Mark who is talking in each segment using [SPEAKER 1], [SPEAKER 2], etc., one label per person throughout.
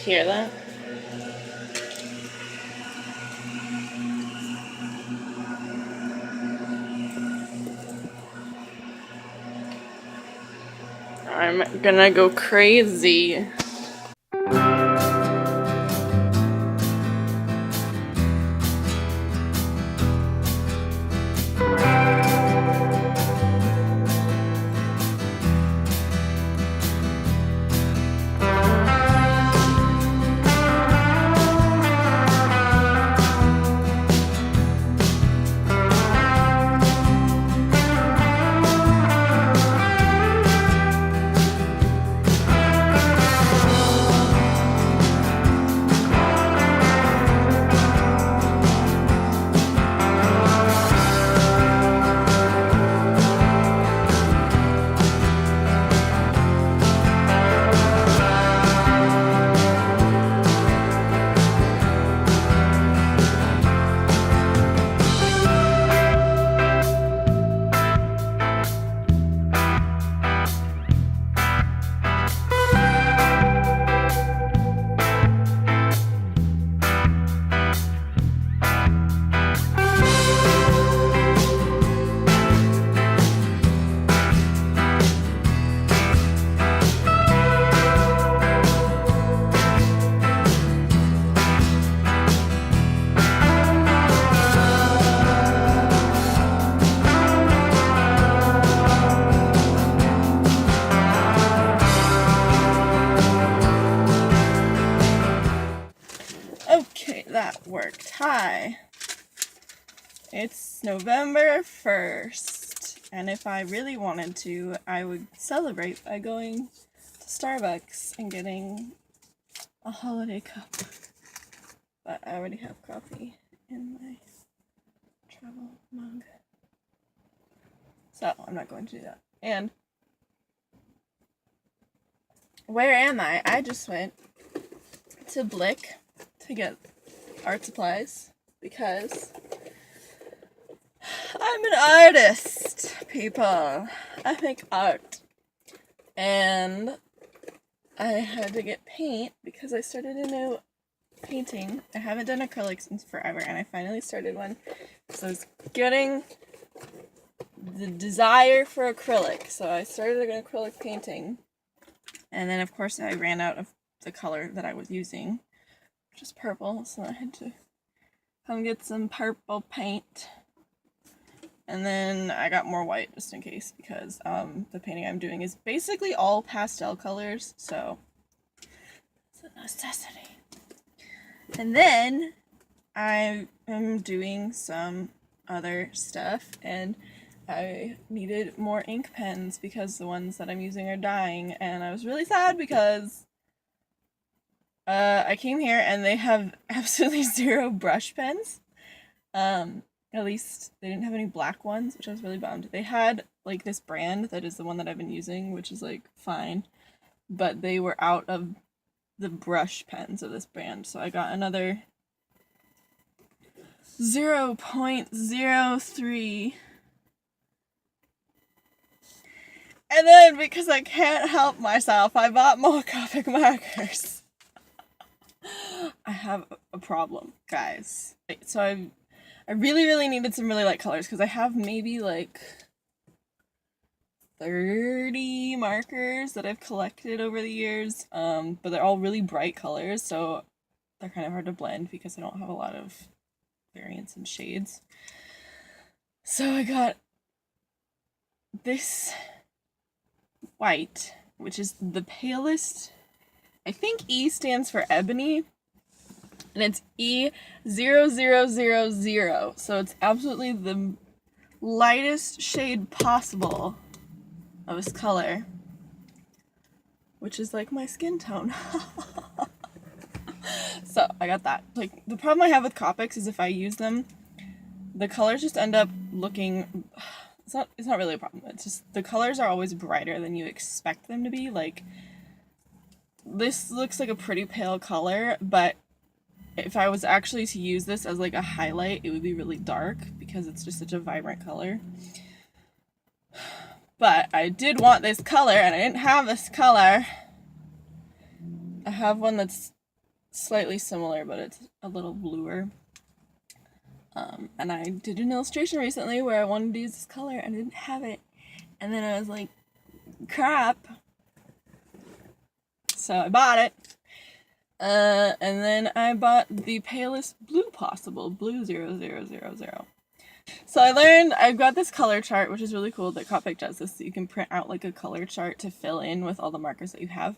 [SPEAKER 1] Hear that? I'm gonna go crazy. Okay, that worked. Hi. It's November 1st, and if I really wanted to, I would celebrate by going to Starbucks and getting a holiday cup. But I already have coffee in my travel mug. So, I'm not going to do that. And where am I? I just went to Blick to get art supplies because I'm an artist, people. I make art. And I had to get paint because I started a new painting. I haven't done acrylics since forever, and I finally started one. So I was getting the desire for acrylic. So I started an acrylic painting. And then, of course, I ran out of the color that I was using, which is purple. So I had to come get some purple paint. And then I got more white just in case because the painting I'm doing is basically all pastel colors, so it's a necessity. And then I am doing some other stuff, and I needed more ink pens because the ones that I'm using are dying, and I was really sad because I came here and they have absolutely zero brush pens. At least they didn't have any black ones, which I was really bummed. They had, like, this brand that is the one that I've been using, which is, like, fine. But they were out of the brush pens of this brand, so I got another 0.03. And then, because I can't help myself, I bought more Copic markers. I have a problem, guys. So I really needed some really light colors because I have maybe like 30 markers that I've collected over the years, but they're all really bright colors, so they're kind of hard to blend because I don't have a lot of variance in shades. So I got this white, which is the palest. I think E stands for ebony, and it's E0000, so it's absolutely the lightest shade possible of this color, which is like my skin tone. So I got that. Like, the problem I have with Copics is if I use them, the colors just end up looking, it's not really a problem. It's just the colors are always brighter than you expect them to be. Like, this looks like a pretty pale color, but if I was actually to use this as like a highlight, it would be really dark because it's just such a vibrant color. But I did want this color, and I didn't have this color. I have one that's slightly similar, but it's a little bluer. And I did an illustration recently where I wanted to use this color and I didn't have it. And then I was like, crap. So I bought it. And then I bought the palest blue possible, blue 0000. So I've got this color chart, which is really cool that Copic does this, so you can print out like a color chart to fill in with all the markers that you have.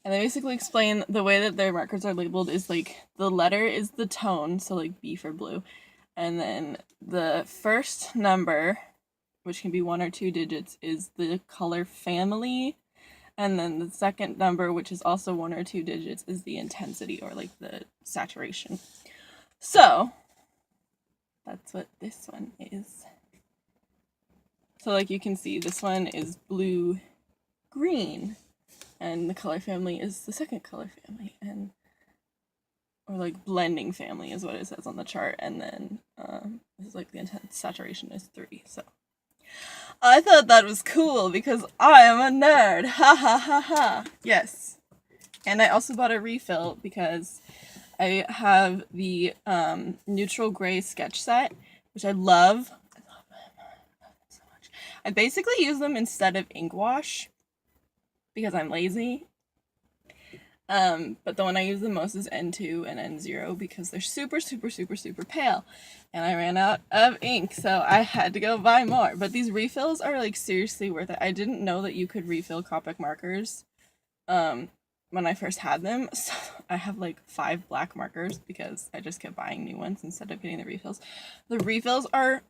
[SPEAKER 1] And they basically explain the way that their markers are labeled is like the letter is the tone, so like B for blue. And then the first number, which can be 1 or 2 digits, is the color family. And then the second number, which is also 1 or 2 digits, is the intensity or like the saturation. So that's what this one is. So like you can see, this one is blue green, and the color family is the second color family, and or like blending family is what it says on the chart, and then this is like the intense saturation is 3. So I thought that was cool because I am a nerd. Ha ha ha ha. Yes. And I also bought a refill because I have the neutral gray sketch set, which I love. I love it so much. I basically use them instead of ink wash because I'm lazy. But the one I use the most is N2 and N0 because they're super, super, super, super pale. And I ran out of ink, so I had to go buy more. But these refills are like seriously worth it. I didn't know that you could refill Copic markers when I first had them. So I have like 5 black markers because I just kept buying new ones instead of getting the refills. The refills are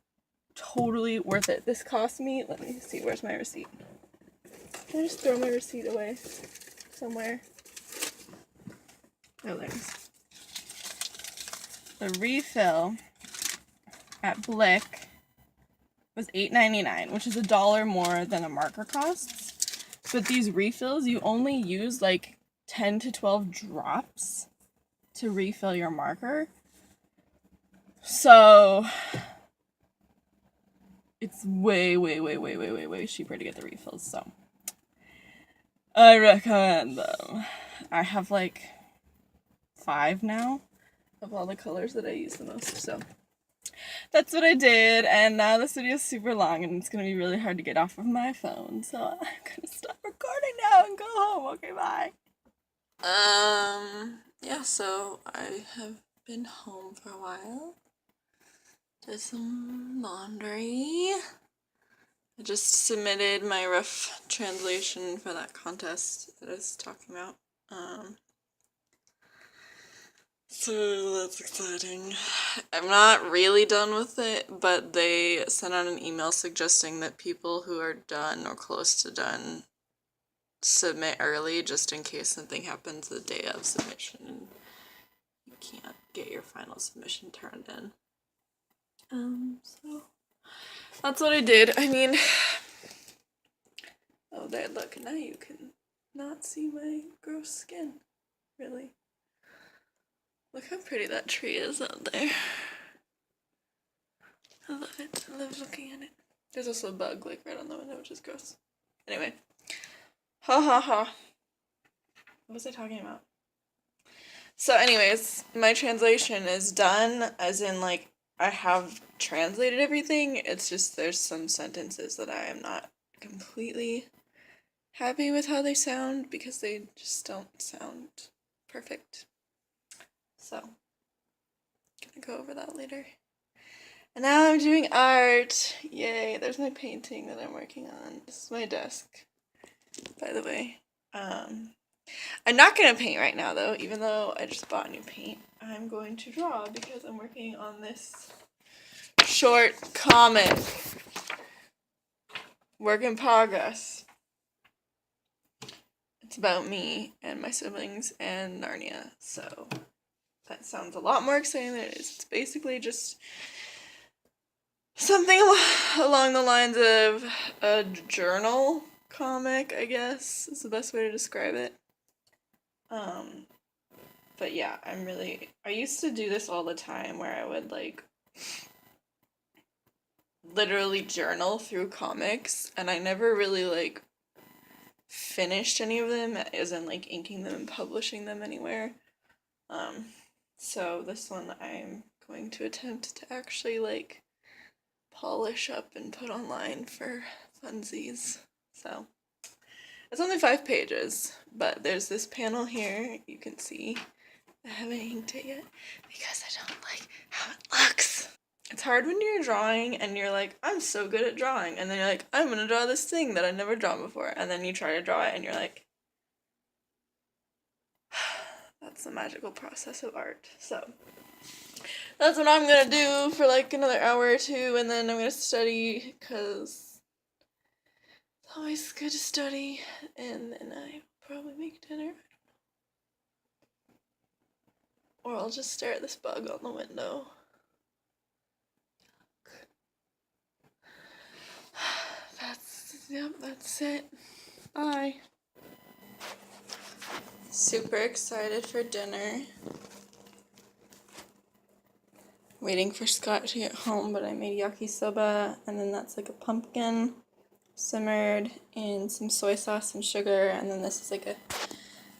[SPEAKER 1] totally worth it. This cost me, let me see, where's my receipt? Can I just throw my receipt away somewhere? Oh, there's the refill at Blick was $8.99, which is $1 more than a marker costs. But these refills, you only use like 10 to 12 drops to refill your marker. So it's way, way, way, way, way, way, way cheaper to get the refills. So I recommend them. I have like 5 now of all the colors that I use the most, so that's what I did. And now this video is super long and it's gonna be really hard to get off of my phone, so I'm gonna stop recording now and go home. Okay, bye. Yeah, so I have been home for a while. Did some laundry. I just submitted my rough translation for that contest that I was talking about. So that's exciting. I'm not really done with it, but they sent out an email suggesting that people who are done or close to done submit early just in case something happens the day of submission and you can't get your final submission turned in. So that's what I did. I mean, oh there, look, now you can not see my gross skin, really. Look how pretty that tree is out there. I love it. I love looking at it. There's also a bug like right on the window, which is gross. Anyway. Ha ha ha. What was I talking about? So anyways, my translation is done, as in like I have translated everything. It's just there's some sentences that I am not completely happy with how they sound because they just don't sound perfect. So, gonna go over that later. And now I'm doing art. Yay, there's my painting that I'm working on. This is my desk, by the way. I'm not gonna paint right now though, even though I just bought new paint. I'm going to draw because I'm working on this short comic. Work in progress. It's about me and my siblings and Narnia, so that sounds a lot more exciting than it is. It's basically just something along the lines of a journal comic, I guess, is the best way to describe it. But yeah, I used to do this all the time where I would like literally journal through comics, and I never really like finished any of them, as in like inking them and publishing them anywhere. So this one I'm going to attempt to actually like polish up and put online for funsies. So it's only 5 pages, but there's this panel here you can see. I haven't inked it yet because I don't like how it looks. It's hard when you're drawing and you're like, I'm so good at drawing, and then you're like, I'm gonna draw this thing that I've never drawn before, and then you try to draw it and you're like, that's the magical process of art. So that's what I'm gonna do for like another hour or two, and then I'm gonna study because it's always good to study, and then I probably make dinner. Or I'll just stare at this bug on the window. That's it. Bye. Super excited for dinner. Waiting for Scott to get home, but I made yakisoba, and then that's like a pumpkin simmered in some soy sauce and sugar, and then this is like a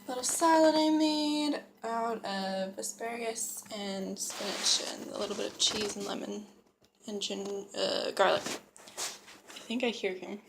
[SPEAKER 1] little salad I made out of asparagus and spinach and a little bit of cheese and lemon and garlic. I think I hear him.